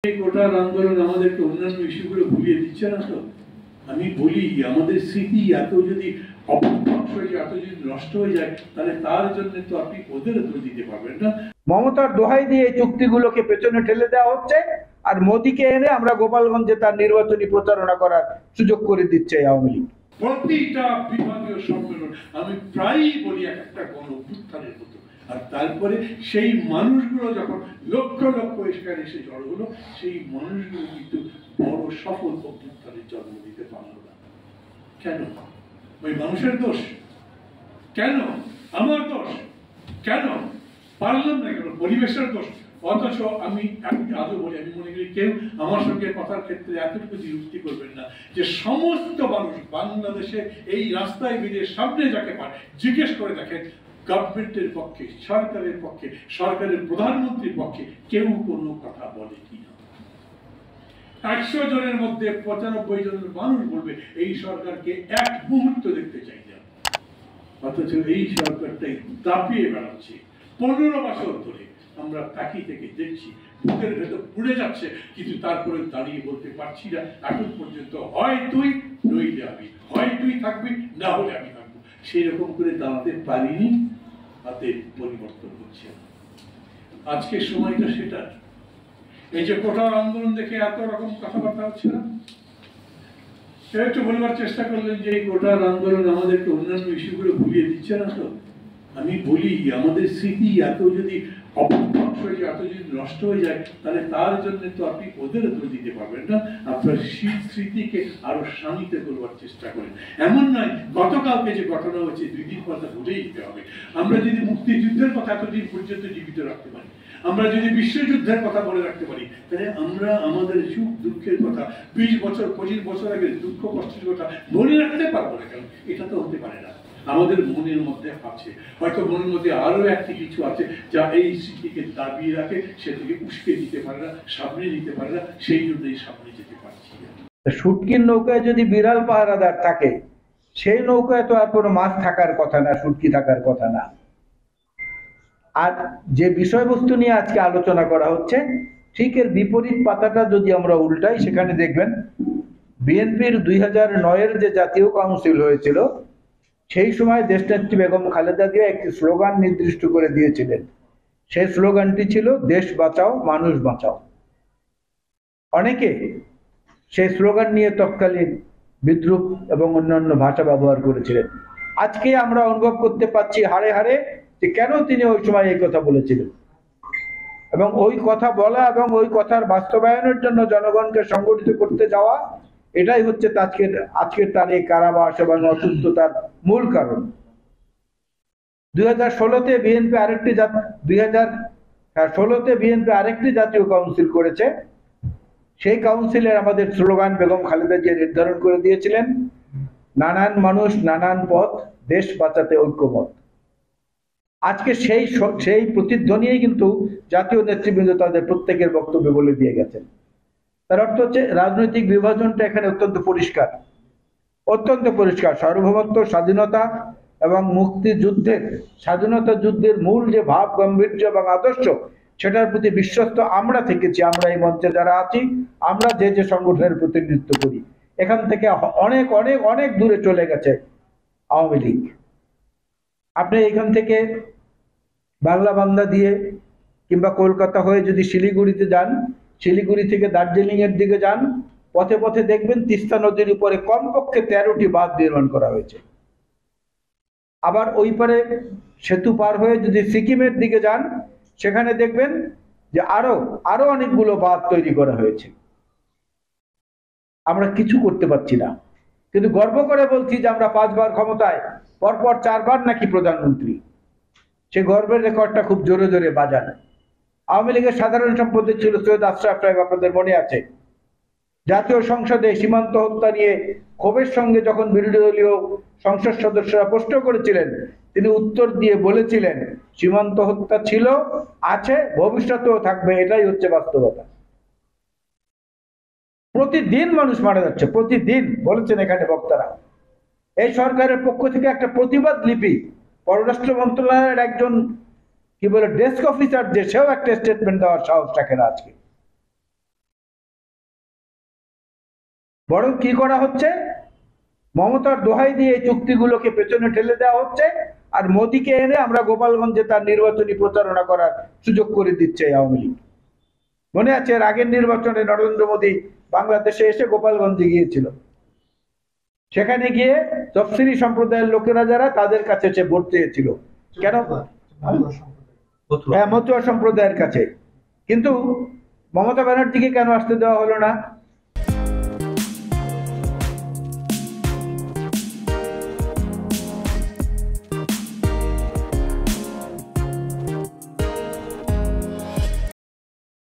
এই কোটার আন্দোলন আমাদেরকে অন্যান্য ইস্যুগুলো ভুলিয়ে দিচ্ছে না তো। আমি বলি আমাদের স্মৃতি এত যদি অপভ্রংশ হয়ে যায়, এত যদি নষ্ট হয়ে যায়, তাহলে তার জন্য তো আপনি ওদের দোষ দিতে পারবেন না। মমতার দোহাই দিয়ে এই চুক্তিগুলোকে পেছনে ঠেলে দেওয়া হচ্ছে, আর মোদীকে এনে আমরা গোপালগঞ্জে তার নির্বাচনী প্রচারণা করার সুযোগ করে দিচ্ছে আওয়ামী লীগ। প্রতিটা বিভাগীয় সম্মেলন আমি প্রায়ই বলি একটা গণ অভ্যুত্থানের মতো, আর তারপরে সেই মানুষগুলো যখন লক্ষ লক্ষ এসে এসে জড়ো হলো, সেই মানুষগুলো কিন্তু বড় সফল অভ্যুত্থানের জন্ম দিতে পারলো না। কেন? ওই মানুষের দোষ? কেন আমার দোষ? কেন পারলাম না? কেন পরিবেশের দোষ? অথচ আমি আজও বলি, আমি মনে করি কেউ আমার সঙ্গে কথার ক্ষেত্রে এতটুকু যুক্তি করবেন না যে সমস্ত মানুষ বাংলাদেশে এই রাস্তায় বেরিয়ে সামনে যাকে পান জিজ্ঞেস করে দেখেন, গভর্নমেন্টের পক্ষে, সরকারের পক্ষে, সরকারের প্রধানমন্ত্রীর পক্ষে কেউ কোনো কথা বলে কিনা। 100 জনের মধ্যে 95 জনের মানুষ বলবে এই সরকারকে এক মুহূর্ত দেখতে চাই না। অথচ এই সরকারটাই দাপিয়ে বেড়াচ্ছে 15 বছর ধরে। আমরা তাকিয়ে থেকে দেখছি, বুকের ভেতর পুড়ে যাচ্ছে, কিন্তু তারপরে দাঁড়িয়ে বলতে পারছি না এখন পর্যন্ত, হয় তুই নইলে আমি, হয় তুই থাকবি না হলে আমি থাকবো। সেই রকম করে দাঁড়াতে পারিনি, হাতে পরিবর্তন হচ্ছে। আজকে সময়টা সেটা। এই যে কোটার আন্দোলন দেখে এত রকম কথাবার্তা হচ্ছে না, একটু বলবার চেষ্টা করলেন যে এই কোটার আন্দোলন আমাদেরকে অন্যান্য ইস্যুগুলো ভুলিয়ে দিচ্ছে না তো। আমি বলি আমাদের স্মৃতি এত যদি অপভ্রংশ হয়ে যায়, এত যদি নষ্ট হয়ে যায়, তাহলে তার জন্য তো আপনি ওদের দোষ দিতে পারবেন না। আপনার স্মৃতিকে আরো শানিত করবার চেষ্টা করেন। এমন নয় গতকালকে যে ঘটনা হচ্ছে 2 দিন কথা ভুলেই যেতে হবে। আমরা যদি মুক্তিযুদ্ধের কথা এতদিন পর্যন্ত জীবিত রাখতে পারি, আমরা যদি বিশ্বযুদ্ধের কথা বলে রাখতে পারি, তাহলে আমরা আমাদের সুখ দুঃখের কথা, 20 বছর 25 বছর আগে দুঃখ কষ্টের কথা বলে রাখতে পারবো না কেন? এটা তো হতে পারে না। আমাদের মনের মধ্যে আছে, হয়তো মনের মধ্যে আরো একটি কিছু আছে যা এই স্মৃতিকে দাবিয়ে রাখে, সেটিকে উস্কে দিতে পারে না, সামনে নিতে পারে না, সেই জন্যই সামনে যেতে পারছি না। শুটকির নৌকায় যদি বিড়াল পাহারাদার থাকে, সেই নৌকায় তো আর কোনো মাছ থাকার কথা না, শুটকি থাকার কথা না। আর যে বিষয়বস্তু নিয়ে আজকে আলোচনা করা হচ্ছে, ঠিক এর বিপরীত পাতাটা যদি আমরা উল্টাই, সেখানে দেখবেন বিএনপির 2009-এর যে জাতীয় কাউন্সিল হয়েছিল, সেই সময় দেশনেত্রী বেগম খালেদা জিয়া একটি স্লোগান নির্দিষ্ট করে দিয়েছিলেন। সেই স্লোগানটি ছিল দেশ বাঁচাও মানুষ বাঁচাও। অনেকে সেই স্লোগান নিয়ে তৎকালীন বিদ্রুপ এবং অন্যান্য ভাষা ব্যবহার করেছিলেন। আজকে আমরা অনুভব করতে পারছি হাড়ে হাড়ে যে কেন তিনি ওই সময় এই কথা বলেছিলেন, এবং ওই কথা বলা এবং ওই কথার বাস্তবায়নের জন্য জনগণকে সংগঠিত করতে যাওয়া, এটাই হচ্ছে আজকের তার এই কারাবাস এবং অসুস্থতার মূল কারণ। 2016-তে বিএনপি আরেকটি জাতীয় কাউন্সিল করেছে। সেই কাউন্সিলের আমাদের স্লোগান বেগম খালেদা জিয়া নির্ধারণ করে দিয়েছিলেন, নানান মানুষ নানান পথ, দেশ বাঁচাতে ঐক্যমত। আজকে সেই প্রতিধ্বনিই কিন্তু জাতীয় নেতৃবৃন্দ তাদের প্রত্যেকের বক্তব্যে বলে দিয়ে গেছেন। তার অর্থ হচ্ছে রাজনৈতিক বিভাজনটা এখানে অত্যন্ত পরিষ্কার। সার্বভৌমত্ব, স্বাধীনতা এবং স্বাধীনতা যুদ্ধের মূল যে ভাব গাম্ভীর্য এবং আদর্শ, সেটার প্রতি বিশ্বস্ত আমরা থেকেছি। আমরা এই মঞ্চে যারা আছি, আমরা যে যে সংগঠনের প্রতিনিধিত্ব করি, এখান থেকে অনেক অনেক অনেক দূরে চলে গেছে আওয়ামী লীগ। আপনি এখান থেকে বাংলা বান্দা দিয়ে কিংবা কলকাতা হয়ে যদি শিলিগুড়িতে যান, শিলিগুড়ি থেকে দার্জিলিং এর দিকে যান, পথে পথে দেখবেন তিস্তা নদীর উপরে কমপক্ষে 13টি বাঁধ নির্মাণ করা হয়েছে। আবার ওই পারে সেতু পার হয়ে যদি সিকিমের দিকে যান, সেখানে দেখবেন যে আরো অনেকগুলো বাঁধ তৈরি করা হয়েছে। আমরা কিছু করতে পারছি না, কিন্তু গর্ব করে বলছি যে আমরা 5 বার ক্ষমতায়, পরপর 4 বার নাকি প্রধানমন্ত্রী। সে গর্বের রেকর্ডটা খুব জোরে জোরে বাজান। আওয়ামী লীগের সাধারণ সম্পাদক ছিল সৈয়দ আশরাফ সাহেব, আপনাদের মনে আছে। জাতীয় সংসদে সীমান্ত হত্যা নিয়ে ক্ষোভের সঙ্গে যখন বিরোধী দলীয় সংসদ সদস্যরা প্রশ্ন করেছিলেন, তিনি উত্তর দিয়ে বলেছিলেন, সীমান্ত হত্যা ছিল, আছে, ভবিষ্যতেও থাকবে, এটাই হচ্ছে বাস্তবতা। প্রতিদিন মানুষ মারা যাচ্ছে, প্রতিদিন, বলেছেন এখানে বক্তারা। এই সরকারের পক্ষ থেকে একটা প্রতিবাদ লিপি পররাষ্ট্র মন্ত্রণালয়ের একজন ডেস্ক অফিসার, যে সেও একটা স্টেটমেন্ট দেওয়ার সাহস রাখে না আজকে। বরং কি করা হচ্ছে, মমতার দোহাই দিয়ে এই চুক্তিগুলোকে পেছনে ঠেলে দেওয়া হচ্ছে, আর মোদীকে এনে আমরা গোপালগঞ্জে তার নির্বাচনী প্রচারণা করার সুযোগ করে দিচ্ছে এই আওয়ামী লীগ। মনে আছে এর আগের নির্বাচনে নরেন্দ্র মোদী বাংলাদেশে এসে গোপালগঞ্জে গিয়েছিল, সেখানে গিয়ে তফসিলি সম্প্রদায়ের লোকেরা যারা, তাদের কাছে সে ভোট চেয়েছিল। কেন? হ্যাঁ, মতুয়া সম্প্রদায়ের কাছে। কিন্তু মমতা ব্যানার্জিকে কেন আসতে দেওয়া হলো না?